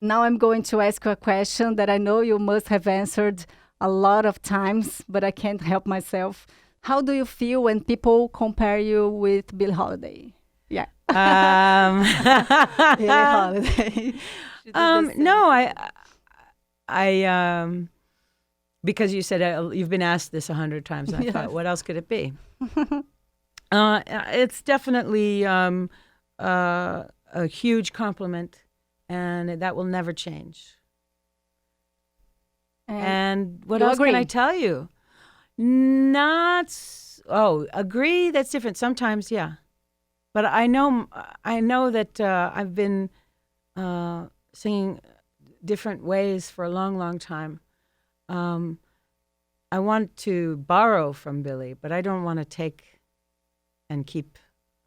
Now I'm going to ask you a question that I know you must have answered a lot of times, but I can't help myself. How do you feel when people compare you with Billie Holiday? Yeah. Um, Billie Holiday. She did the same no, thing. I, because you said you've been asked this 100 times, and I Yes. thought, what else could it be? It's definitely a huge compliment, and that will never change. And what you else can I agree? tell you? Agree. That's different. Sometimes, yeah. But I know that I've been singing different ways for a long, long time. Um, I want to borrow from Billie, but I don't want to take and keep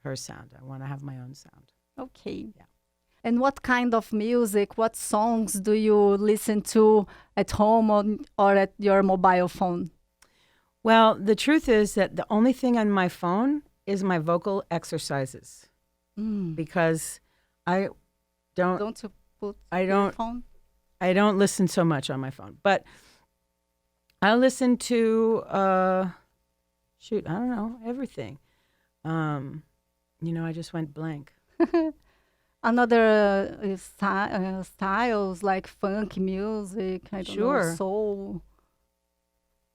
her sound. I want to have my own sound. Okay. Yeah. And what kind of music, what songs do you listen to at home or at your mobile phone? Well, the truth is that the only thing on my phone is my vocal exercises Mm. because I don't Don't you put I don't earphone? I don't listen so much on my phone. But I listen to I don't know, everything. I just went blank. Another styles like funk music, I don't know, Sure. soul.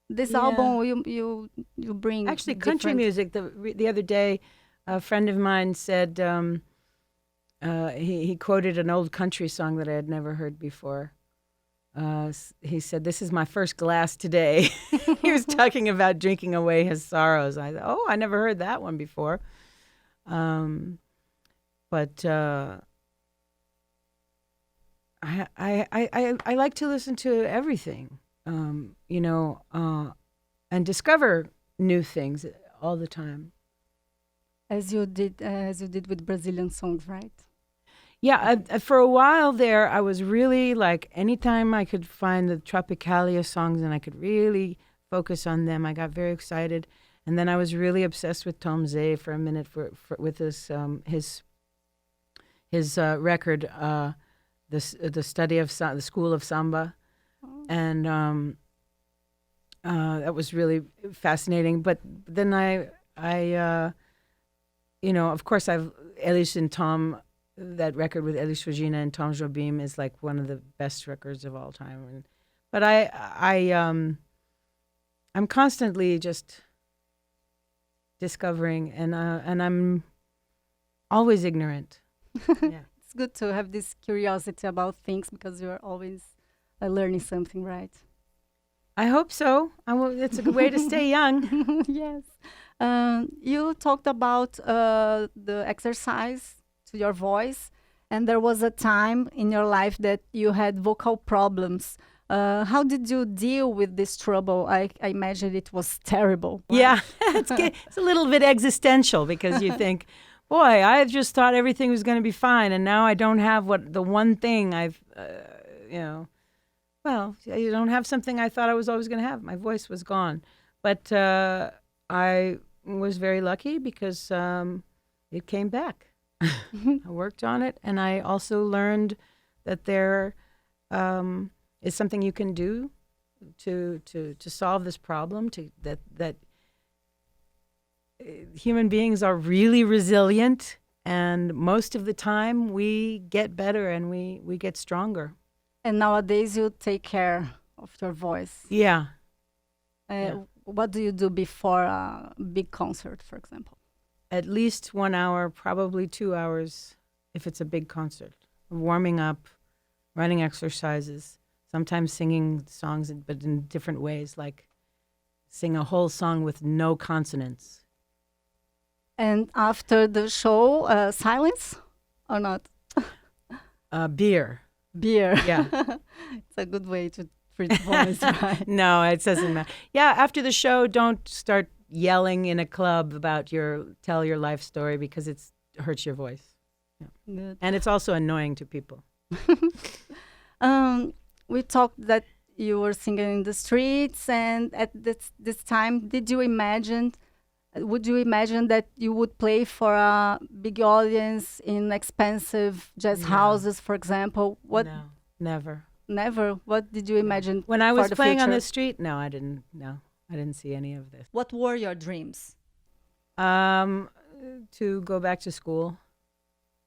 This Yeah. album you bring Actually, country different. music. The other day, a friend of mine said he quoted an old country song that I had never heard before. He said, "This is my first glass today." He was talking about drinking away his sorrows. I thought, "Oh, I never heard that one before." But I like to listen to everything, and discover new things all the time. As you did with Brazilian songs, right? Yeah, for a while there, I was really like anytime I could find the Tropicalia songs and I could really focus on them, I got very excited. And then I was really obsessed with Tom Zé for a minute with his record, the study of the school of samba, Oh. and that was really fascinating. But then of course, I've Elis and Tom. That record with Elis Regina and Tom Jobim is like one of the best records of all time. But I'm constantly just discovering, and I'm always ignorant. Yeah. It's good to have this curiosity about things because you're always learning something, right? I hope so. It's a good way to stay young. Yes. You talked about the exercise to your voice, and there was a time in your life that you had vocal problems. How did you deal with this trouble? I imagine it was terrible, right? Yeah, it's a little bit existential because you think, boy, I just thought everything was going to be fine, and now I don't have the one thing you know, well, you don't have something I thought I was always going to have. My voice was gone. But I was very lucky because it came back. I worked on it, and I also learned that there is something you can do to solve this problem. That human beings are really resilient, and most of the time we get better and we get stronger. And nowadays you take care of your voice. Yeah. What do you do before a big concert, for example? At least 1 hour, probably 2 hours if it's a big concert. Warming up, running exercises, sometimes singing songs, but in different ways, like sing a whole song with no consonants. And after the show, silence or not? Beer. Beer. Yeah. It's a good way to treat voice, right? No, it doesn't matter. Yeah, after the show, don't start yelling in a club about tell your life story because it hurts your voice. Yeah. Good. And it's also annoying to people. We talked that you were singing in the streets, and at this time, would you imagine that you would play for a big audience in expensive jazz No. houses, for example? What No. Never. Never. What did you imagine When I for was the playing on future? the street, no, I didn't. No, I didn't see any of this. What were your dreams? Um, to go back to school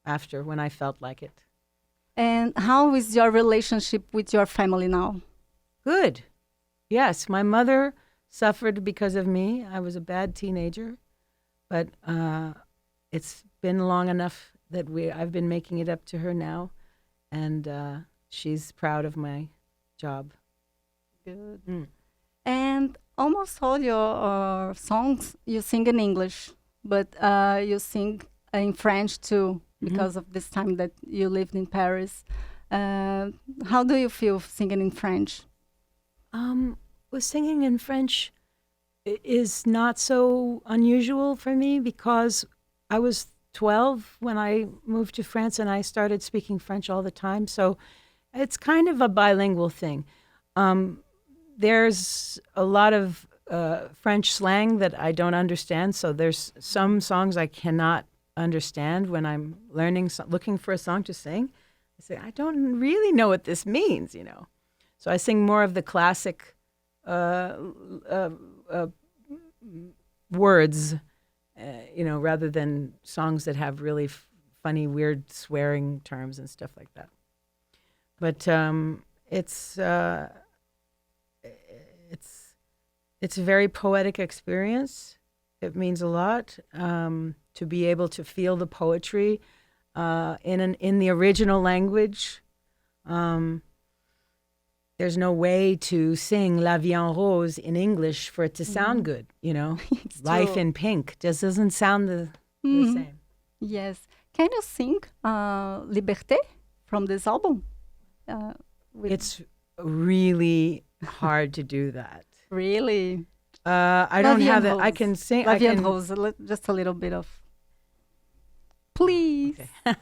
after when I felt like it. And how is your relationship with your family now? Good. Yes, my mother suffered because of me. I was a bad teenager, but it's been long enough that I've been making it up to her now, and she's proud of my job. Good. Mm. And almost all your songs you sing in English, but you sing in French too because of this time that you lived in Paris. How do you feel singing in French? Well, singing in French is not so unusual for me because I was 12 when I moved to France and I started speaking French all the time. So it's kind of a bilingual thing. There's a lot of French slang that I don't understand. So there's some songs I cannot understand when I'm looking for a song to sing. I say, I don't really know what this means, you know. So I sing more of the classic words, you know, rather than songs that have really funny, weird swearing terms and stuff like that. But it's a very poetic experience. It means a lot to be able to feel the poetry in the original language. There's no way to sing La Vie en Rose in English for it to sound good, you know. Life in Pink just doesn't sound the same. Yes. Can you sing Liberté from this album? It's really hard to do that. Really? I don't have it. I can sing. La Vie en Rose, just a little bit of. Please. Okay.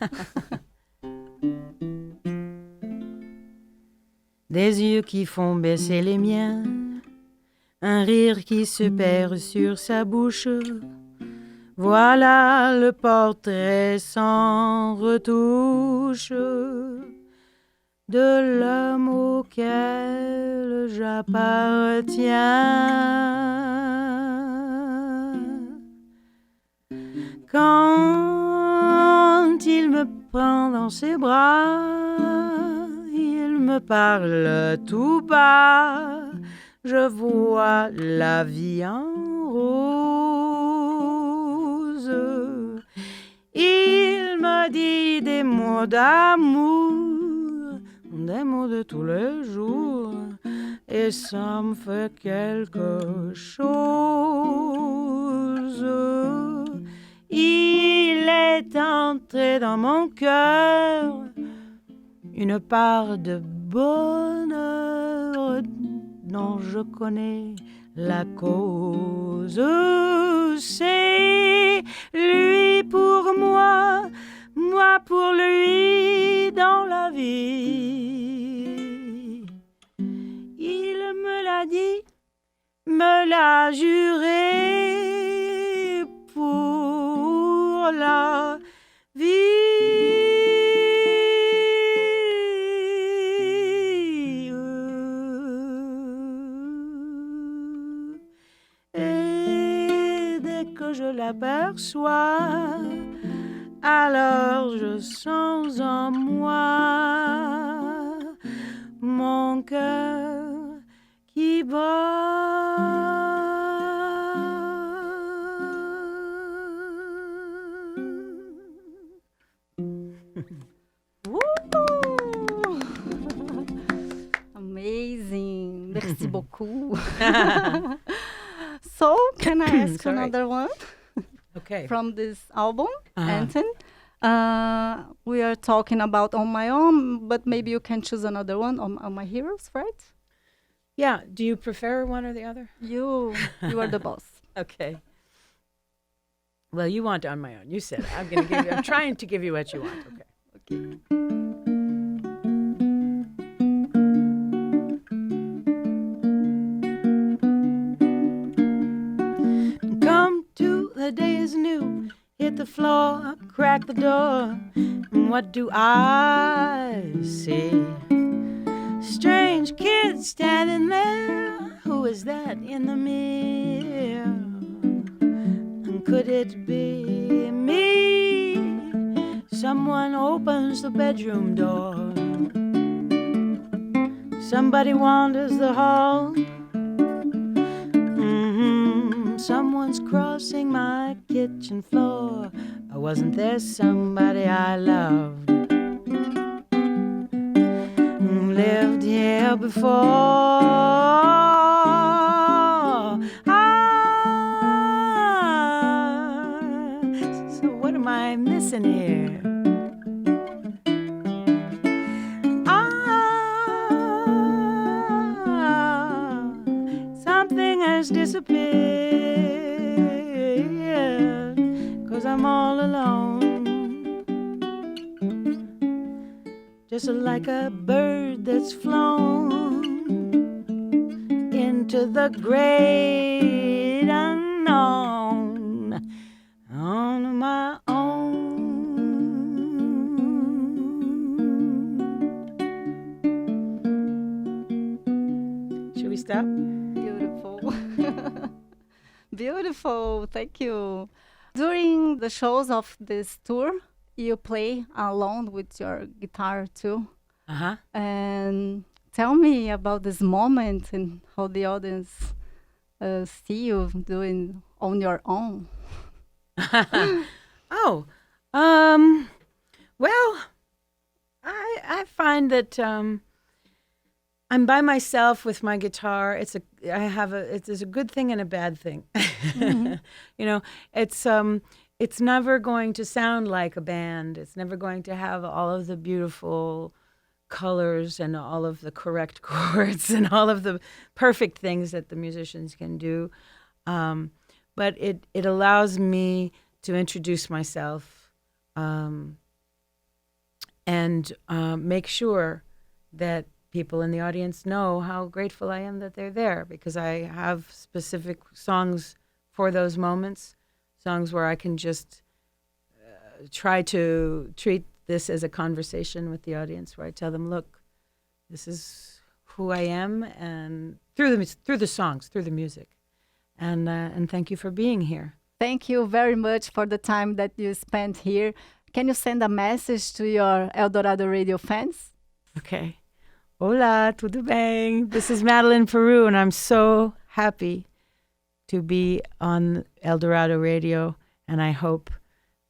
Des yeux qui font baisser les miens, un rire qui se perd sur sa bouche. Voilà le portrait sans retouche de l'homme auquel j'appartiens. Quand il me prend dans ses bras, il me parle tout bas, je vois la vie en rose. Il me dit des mots d'amour, des mots de tous les jours, et ça me fait quelque chose. Il est entré dans mon cœur une part de bonheur dont je connais la cause. C'est lui pour moi, moi pour lui dans la vie. Il me l'a dit, me l'a juré pour la vie. Je l'aperçois, alors je sens en moi mon cœur qui bat. Amazing. Merci beaucoup. So, can I ask another one? Okay. From this album, Anton? We are talking about On My Own, but maybe you can choose another one, On My Heroes, right? Yeah. Do you prefer one or the other? You are the boss. Okay. Well, you want On My Own. You said it. I'm trying to give you what you want. Okay. Okay. The day is new, hit the floor, crack the door, and what do I see? standing there. Who is that in the mirror? And could it be me? Someone opens the bedroom door. Somebody wanders the hall. Someone's crossing my kitchen floor. Or wasn't there somebody I loved who lived here before? So what am I missing here? Something has disappeared, 'cause I'm all alone. Just like a bird that's flown into the great unknown on my own. Should we stop? Beautiful. Beautiful. Thank you. During the shows of this tour, you play alone with your guitar too. Uh-huh. And tell me about this moment and how the audience see you doing on your own. Oh, well, I find that I'm by myself with my guitar. It's a good thing and a bad thing. You know, it's never going to sound like a band. It's never going to have all of the beautiful colors and all of the correct chords and all of the perfect things that the musicians can do. But it allows me to introduce myself and make sure that people in the audience know how grateful I am that they're there, because I have specific songs for those moments, songs where I can just try to treat this as a conversation with the audience, where I tell them, look, this is who I am, and through the songs, through the music. And thank you for being here. Thank you very much for the time that you spent here. Can you send a message to your Eldorado Radio fans? Okay. Hola, tudo bem? This is Madeleine Peyroux, and I'm so happy to be on Eldorado Radio, and I hope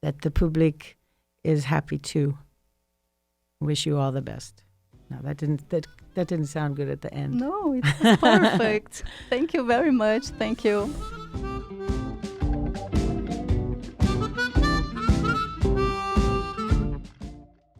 that the public is happy too. Wish you all the best. No, that didn't sound good at the end. No, it's perfect. Thank you very much. Thank you.